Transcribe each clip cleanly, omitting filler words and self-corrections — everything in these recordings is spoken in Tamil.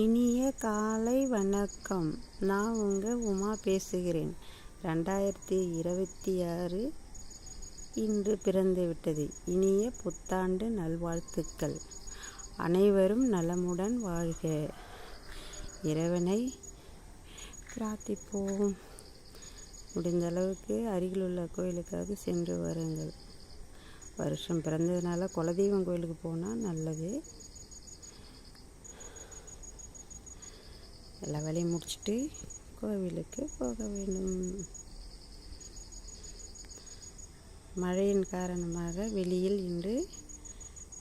இனிய காலை வணக்கம். நான் உங்கள் உமா பேசுகிறேன். 2026 இன்று பிறந்து விட்டது. இனிய புத்தாண்டு நல்வாழ்த்துக்கள். அனைவரும் நலமுடன் வாழ்க. இறைவனை பிரார்த்திப்போம். முடிந்த அளவுக்கு அருகில் உள்ள கோயிலுக்காக சென்று வாருங்கள். வருஷம் பிறந்ததுனால குலதெய்வம் கோயிலுக்கு போனால் நல்லது. எல்லா வேலையும் முடிச்சுட்டு கோவிலுக்கு போக வேண்டும். மழையின் காரணமாக வெளியில் இன்று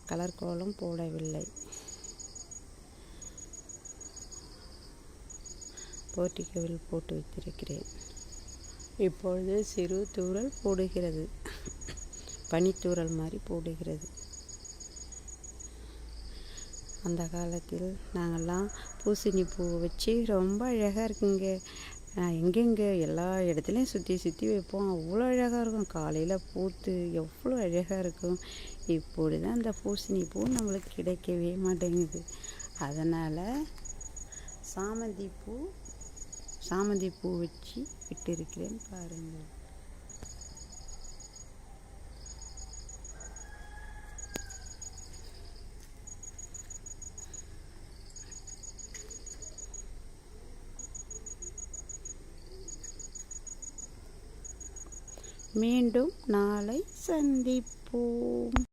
கலர் கோலம் போடவில்லை. போர்ட்டிகோவில் போட்டு வைத்திருக்கிறேன். இப்பொழுது சிறு தூறல் போடுகிறது. பனித்தூறல் மாதிரி போடுகிறது. அந்த காலத்தில் நாங்கள்லாம் பூசணி பூ வச்சு ரொம்ப அழகாக இருக்குங்க. எங்கெங்கே எல்லா இடத்துலையும் சுற்றி சுற்றி வைப்போம். அவ்வளோ அழகாக இருக்கும். காலையில் பூத்து எவ்வளோ அழகாக இருக்கும். இப்படி தான் அந்த பூசணி பூ நம்மளுக்கு கிடைக்கவே மாட்டேங்குது. அதனால் சாமந்தி பூ வச்சு விட்டிருக்கிறேன் பாருங்கள். மீண்டும் நாளை சந்திப்போம்.